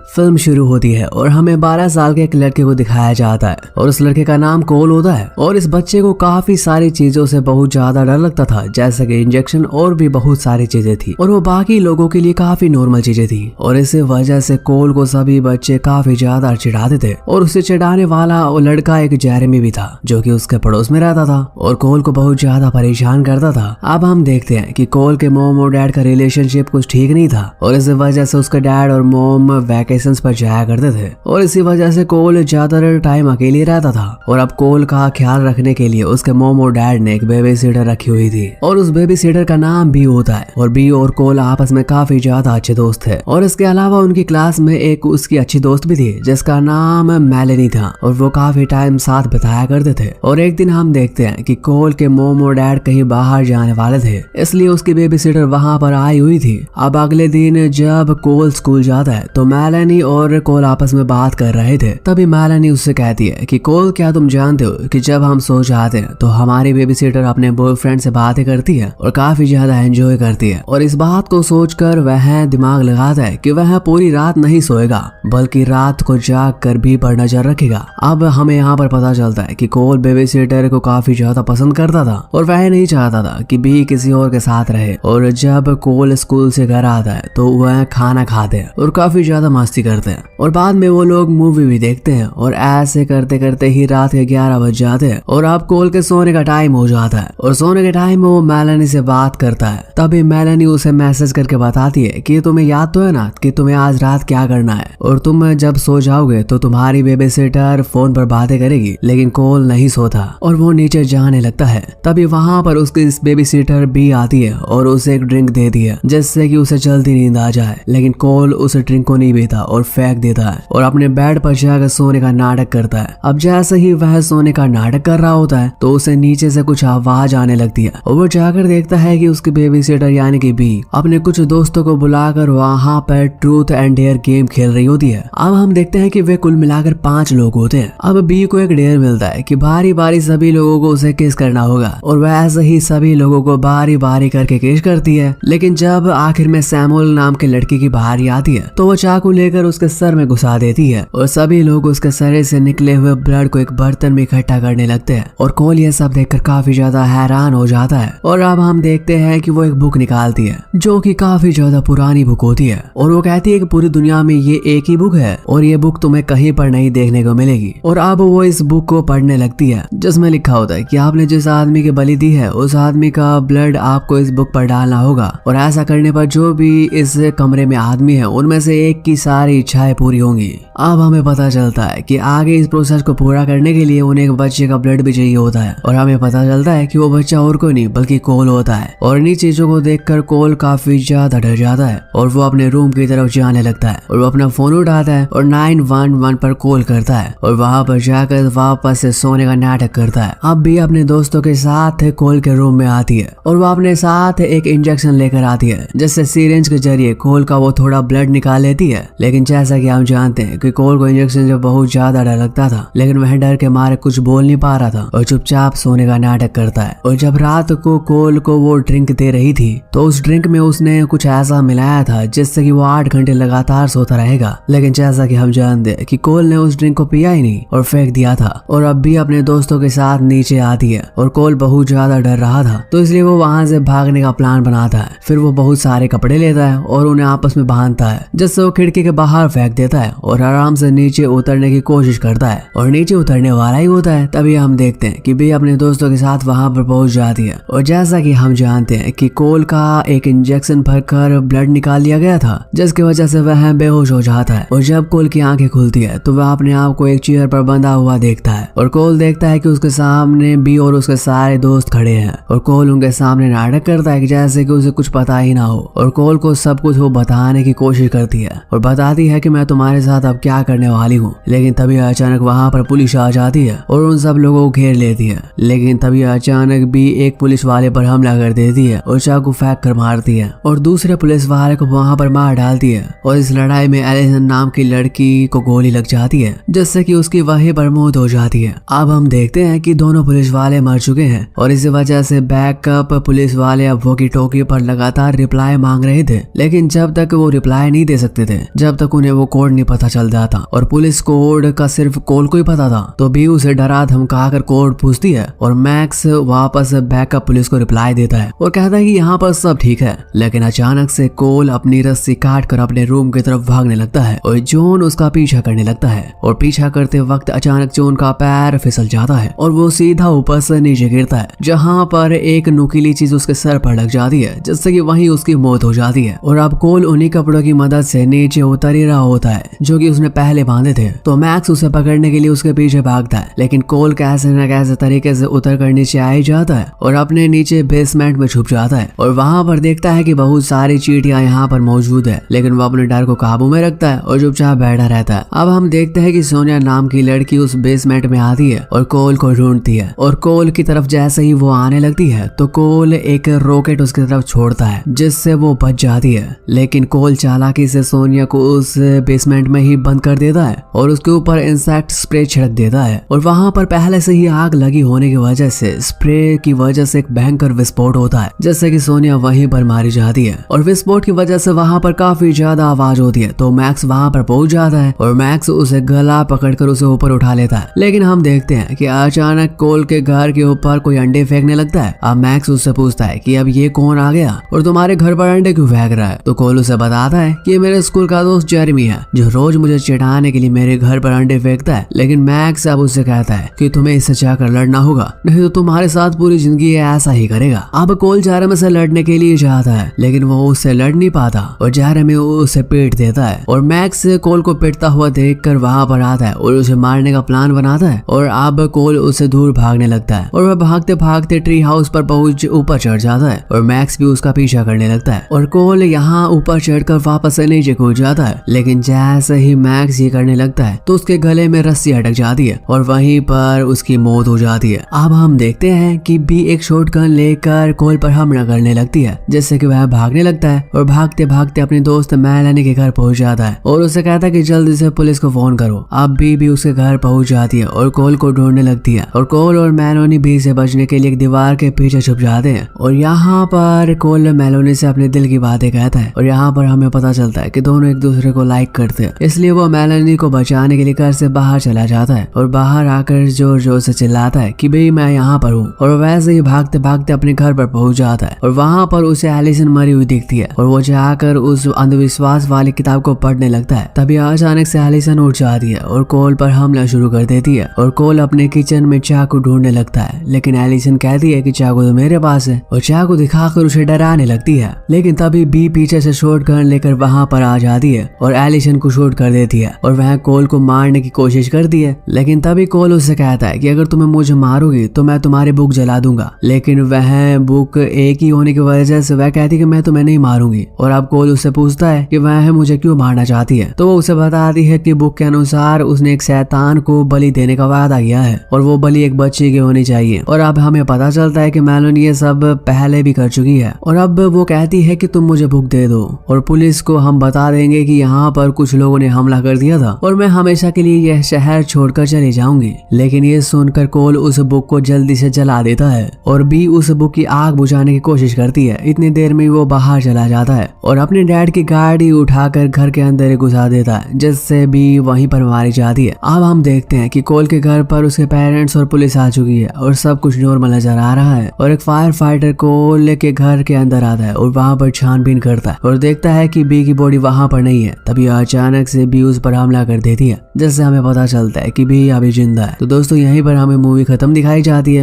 Film शुरू होती है और हमें 12 साल के एक लड़के को दिखाया जाता है और उस लड़के का नाम कोल होता है। और इस बच्चे को काफी सारी चीजों से बहुत ज्यादा डर लगता था, जैसे कि इंजेक्शन और भी बहुत सारी चीजें थी और वो बाकी लोगों के लिए काफी नॉर्मल चीजें थी। और इस वजह से कोल को सभी बच्चे काफी ज्यादा चिढ़ाते थे और उसे चिढ़ाने वाला वो लड़का एक जेरेमी भी था जो कि उसके पड़ोस में रहता था और कोल को बहुत ज्यादा परेशान करता था। अब हम देखते हैं कि कोल के मॉम और डैड का रिलेशनशिप कुछ ठीक नहीं था और इस वजह से उसके डैड और मॉम वैकेशंस पर जाया करते थे और इसी वजह से कोल ज्यादातर टाइम अकेले रहता था। और अब कोल का ख्याल रखने के लिए उसके मॉम और डैड ने एक बेबी सीटर रखी हुई थी और उस बेबी सीटर का नाम बी होता है और बी और कोल आपस में काफी ज्यादा अच्छे दोस्त थे। और इसके अलावा उनकी क्लास में एक उसकी अच्छी दोस्त भी थी जिसका नाम मेलेनी था और वो काफी टाइम साथ बिताया करते थे। और एक दिन हम देखते हैं कि कोल के मॉम और डैड कहीं बाहर जाने वाले थे, इसलिए उसकी बेबी सीटर वहां पर आई हुई थी। अब अगले दिन जब कोल स्कूल जाता है तो मेलेनी और कोल आपस में बात कर रहे थे। तभी मेलेनी उससे कहती है कि कोल, क्या तुम जानते हो कि जब हम सो जाते हैं तो हमारी बेबी सीटर अपने बॉयफ्रेंड से बातें करती है और काफी ज्यादा एंजॉय करती है। और इस बात को सोचकर वह दिमाग लगाता है कि वह पूरी रात नहीं सोएगा बल्कि रात को जाग कर भी पर नजर रखेगा। अब हमें यहाँ पर पता चलता है कि कोल बेबी सीटर को काफी ज्यादा पसंद करता था और वह नहीं चाहता था कि बी किसी और के साथ रहे। और जब कोल स्कूल से घर आता है तो वह खाना खाते हैं और काफी ज्यादा मस्ती करते हैं और बाद में वो लोग मूवी भी देखते हैं और ऐसे करते करते ही रात के 11 बज जाते हैं और अब कोल के सोने का टाइम हो जाता है। और सोने के टाइम में वो मेलेनी से बात करता है। तभी मेलेनी उसे मैसेज करके बताती है कि तुम्हें याद तो है ना कि तुम्हें आज रात क्या करना है और तुम जब सो जाओगे तो तुम्हारी बेबी सीटर फोन पर बातें करेगी। लेकिन कोल नहीं सोता और वो नीचे जाने लगता है। तभी वहां पर उसकी बेबी सीटर भी आती है और उसे एक ड्रिंक देती है जिससे कि उसे जल्दी नींद आ जाए। लेकिन कोल उस ड्रिंक को नहीं पीता और फेंक देता है और अपने बेड पर जाकर सोने का नाटक करता है। अब जैसे ही वह सोने का नाटक कर रहा होता है तो उसे नीचे से कुछ आवाज आने लगती है और वो जाकर देखता है कि उसकी बेबी सीटर यानी कि बी अपने कुछ दोस्तों को बुलाकर वहां पर ट्रूथ एंड डेयर गेम खेल रही होती है। अब हम देखते हैं कि वे कुल मिलाकर 5 लोग होते हैं। अब बी को एक डेयर मिलता है कि बारी बारी सभी लोगों को उसे किस करना होगा और वैसे ही सभी लोगों को बारी बारी करके किस करती है। लेकिन जब आखिर में सैमुअल नाम के लड़की की बारी आती है तो वो चाकू लेकर उसके सर में घुसा देती है और सभी लोग उसके सर से निकले हुए ब्लड को एक बर्तन में इकट्ठा करने लगते हैं। और कोल ये सब देखकर काफी ज्यादा हैरान हो जाता है। और अब हम देखते हैं कि वो एक बुक निकालती है जो कि काफी ज्यादा पुरानी बुक होती है और वो कहती है कि पूरी दुनिया में ये एक ही बुक है और ये बुक तुम्हें कहीं पर नहीं देखने को मिलेगी। और अब वो इस बुक को पढ़ने लगती है जिसमें लिखा होता है कि आपने जिस आदमी की बलि दी है उस आदमी का ब्लड आपको इस बुक पर डालना होगा और ऐसा करने पर जो भी इस कमरे में आदमी है उनमें से एक की सारी इच्छाएं पूरी होंगी। अब हमें पता चलता है कि आगे इस प्रोसेस को पूरा करने के लिए उन्हें एक बच्चे का ब्लड भी चाहिए होता है और हमें पता चलता है कि वो बच्चा और कोई नहीं बल्कि कोल होता है। और इन्हीं चीजों को देखकर कोल काफी ज्यादा डर जाता है और वो अपने रूम की तरफ जाने लगता है और वो अपना फोन उठाता है और 911 पर कॉल करता है और वहां पर जाकर वापस से सोने का नाटक करता है। अब भी अपने दोस्तों के साथ कोल के रूम में आती है और वो अपने साथ एक इंजेक्शन लेकर आती है जिससे सिरिंज के जरिए कोल का वो थोड़ा ब्लड निकाल लेती है। लेकिन जैसा कि हम जानते हैं कि कोल को इंजेक्शन से बहुत ज्यादा डर लगता था, लेकिन वह डर के मारे कुछ बोल नहीं पा रहा था और चुपचाप सोने का नाटक करता है। और जब रात को कोल को वो ड्रिंक दे रही थी तो उस ड्रिंक में उसने कुछ ऐसा मिलाया था जिससे कि वो 8 घंटे लगातार सोता रहेगा। लेकिन जैसा कि हम जानते हैं कि कोल ने उस ड्रिंक को पिया ही नहीं और फेंक दिया था। और अब भी अपने दोस्तों के साथ नीचे आती है और कोल बहुत ज्यादा डर रहा था तो इसलिए वो वहां से भागने का प्लान बनाता है। फिर वो बहुत सारे कपड़े लेता है और उन्हें आपस में बांधता है जिससे वो खिड़की के बाहर फेंक देता है और आराम से नीचे उतरने की कोशिश करता है और नीचे उतरने वाला ही होता है। तभी हम देखते हैं कि बी अपने दोस्तों के साथ वहां पर पहुंच जाती है और जैसा कि हम जानते हैं कि कोल का एक इंजेक्शन भरकर ब्लड निकाल लिया गया था जिसकी वजह से वह बेहोश हो जाता है। और जब कोल की आंखें खुलती है तो वह अपने आप को एक चेयर पर बंधा हुआ देखता है और कोल देखता है कि उसके सामने बी और उसके सारे दोस्त खड़े हैं और कोल उनके सामने नाटक करता है कि जैसे कि उसे कुछ पता ही ना हो और कोल को सब कुछ वो बताने की कोशिश करती है और बताती है कि मैं तुम्हारे साथ अब क्या करने वाली हूँ। लेकिन तभी अचानक वहाँ पर पुलिस आ जाती है और उन सब लोगों को घेर लेती है। लेकिन तभी अचानक भी एक पुलिस वाले पर हमला कर देती है और चाकू फेंक कर मारती है और दूसरे पुलिस वाले को वहाँ पर मार डालती है। और इस लड़ाई में एलिसन नाम की लड़की को गोली लग जाती है जिससे कि उसकी वहीं पर मौत हो जाती है। अब हम देखते हैं कि दोनों पुलिस वाले मर चुके हैं और इसी वजह से बैकअप पुलिस वाले अब वॉकी टॉकी पर लगातार रिप्लाई मांग रहे थे। लेकिन जब तक वो रिप्लाई नहीं दे सकते थे, जब जब तक उन्हें वो कोड नहीं पता चल जाता और पुलिस कोड का सिर्फ कोल को ही पता था। तो बी उसे डरा धमका कर कोड पूछती है और मैक्स वापस बैकअप पुलिस को रिप्लाई देता है और कहता है कि यहाँ पर सब ठीक है। लेकिन अचानक से कोल अपनी रस्सी काट कर अपने रूम की तरफ भागने लगता है और जॉन उसका पीछा करने लगता है और पीछा करते वक्त अचानक जॉन का पैर फिसल जाता है और वो सीधा ऊपर से नीचे गिरता है, जहाँ पर एक नुकीली चीज उसके सर पर लग जाती है, जिससे कि वहीं उसकी मौत हो जाती है। और अब कोल उन्हीं कपड़ों की मदद से नीचे उतर ही रहा होता है जो कि उसने पहले बांधे थे। तो मैक्स उसे पकड़ने के लिए उसके पीछे भागता है, लेकिन कोल कैसे न कैसे तरीके से उतर कर नीचे आ ही जाता है और अपने नीचे बेसमेंट में छुप जाता है और वहां पर देखता है कि बहुत सारी चींटियां यहाँ पर मौजूद है, लेकिन वो अपने डर को काबू में रखता है और चुपचाप बैठा रहता है। अब हम देखते हैं कि सोनिया नाम की लड़की उस बेसमेंट में आती है और कोल को ढूंढती है और कोल की तरफ जैसे ही वो आने लगती है तो कोल एक रॉकेट उसकी तरफ छोड़ता है, जिससे वो बच जाती है। लेकिन कोल चालाकी से सोनिया को उस बेसमेंट में ही बंद कर देता है और उसके ऊपर इंसेक्ट स्प्रे छिड़क देता है और वहां पर पहले से ही आग लगी होने की वजह से स्प्रे की वजह से एक भयंकर विस्फोट होता है, जिससे कि सोनिया वहीं पर मारी जाती है और विस्फोट की वजह से वहां पर काफी ज्यादा आवाज होती है। तो मैक्स वहां पर पहुंच जाता है और मैक्स उसे गला पकड़कर उसे ऊपर उठा लेता है। लेकिन हम देखते हैं कि अचानक कोल के घर के ऊपर कोई अंडे फेंकने लगता है। अब मैक्स उससे पूछता है कि अब ये कौन आ गया और तुम्हारे घर पर अंडे क्यों फेंक रहा है। तो कोल उसे बताता है कि मेरे स्कूल का दोस्त जेरेमी है जो रोज मुझे चिढ़ाने के लिए मेरे घर पर अंडे फेंकता है। लेकिन मैक्स अब उससे कहता है कि तुम्हें इससे जाकर लड़ना होगा, नहीं तो तुम्हारे साथ पूरी जिंदगी ऐसा ही करेगा। अब कोल जेरेमी से लड़ने के लिए जाता है, लेकिन वो उससे लड़ नहीं पाता और जेरेमी उसे पीट देता है और मैक्स कोल को पिटता हुआ देखकर वहां पर आता है और उसे मारने का प्लान बनाता है। और अब कोल उससे दूर भागने लगता है और वह भागते भागते ट्री हाउस पर पहुंच ऊपर चढ़ जाता है और मैक्स भी उसका पीछा करने लगता है और कोल यहाँ ऊपर चढ़कर वापस से नीचे कूद जाता है। लेकिन जैसे ही मैक्स ये करने लगता है तो उसके गले में रस्सी अटक जाती है और वहीं पर उसकी मौत हो जाती है। अब हम देखते हैं कि बी एक शॉटगन लेकर कोल पर हमला करने लगती है, जिससे कि वह भागने लगता है और भागते भागते अपने दोस्त मेलानी के घर पहुंच जाता है और उसे कहता है कि जल्दी से पुलिस को फोन करो। अब बी भी उसके घर पहुंच जाती है और कोल को ढूंढने लगती है और कोल और मेलोनी बी से बचने के लिए एक दीवार के पीछे छुप जाते हैं और यहाँ पर कोल मेलोनी से अपने दिल की बातें कहता है और यहाँ पर हमें पता चलता है कि दोनों एक दूसरे को लाइक करते हैं, इसलिए वो मेलोनी को बचाने के लिए घर से बाहर चला जाता है और बाहर आकर जोर जोर से चिल्लाता है कि भाई मैं यहाँ पर हूँ और वैसे ही भागते भागते अपने घर पर पहुंच जाता है और वहाँ पर उसे एलिसन मरी हुई दिखती है और वो जाकर उस अंधविश्वास वाली किताब को पढ़ने लगता है। तभी अचानक से एलिसन उठ जाती है और कोल पर हमला शुरू कर देती है और कोल अपने किचन में चाकू ढूंढने लगता है, लेकिन एलिसन कहती है कि चाकू तो मेरे पास है और चाकू दिखाकर उसे डराने लगती है। लेकिन तभी बी पीछे से शॉटगन लेकर वहां पर आ जाती है और एलिसन को शूट कर देती है और वह कोल को मारने की कोशिश करती है। लेकिन तभी कोल उससे कहता है कि अगर तुम्हें मुझे मारोगी तो मैं तुम्हारी बुक जला दूंगा, लेकिन वह बुक एक ही होने की वजह से वह कहती है कि मैं तुम्हें नहीं मारूंगी। और अब कोल उससे पूछता है कि वह मुझे क्यों मारना चाहती है, तो वो उसे बताती है कि बुक के अनुसार उसने एक शैतान को बलि देने का वादा किया है और वो बलि एक बच्चे की होनी चाहिए। और अब हमें पता चलता है कि मेलोनी ये सब पहले भी कर चुकी है और अब वो कहती है कि तुम मुझे बुक दे दो और पुलिस को हम बता देंगे कि यहाँ पर कुछ लोगों ने हमला कर दिया था और मैं हमेशा के लिए यह शहर छोड़कर चली जाऊंगी। लेकिन ये सुनकर कोल उस बुक को जल्दी से जला देता है और बी उस बुक की आग बुझाने की कोशिश करती है। इतनी देर में वो बाहर चला जाता है और अपने डैड की गाड़ी उठाकर घर के अंदर घुसा देता है, जिससे बी वहीं पर मारी जाती है। अब हम देखते हैं कि कोल के घर पर उसके पेरेंट्स और पुलिस आ चुकी है और सब कुछ नॉर्मल नजर आ रहा है और एक फायर फाइटर कोल के घर के अंदर आता है और वहां पर छानबीन करता है और देखता है कि बी की बॉडी वहां पर नहीं है। तभी अचानक से बी उस पर हमला कर देती है, जिससे हमें पता चलता है कि बी अभी जिंदा है। तो दोस्तों यहीं पर हमें मूवी खत्म दिखाई जाती है।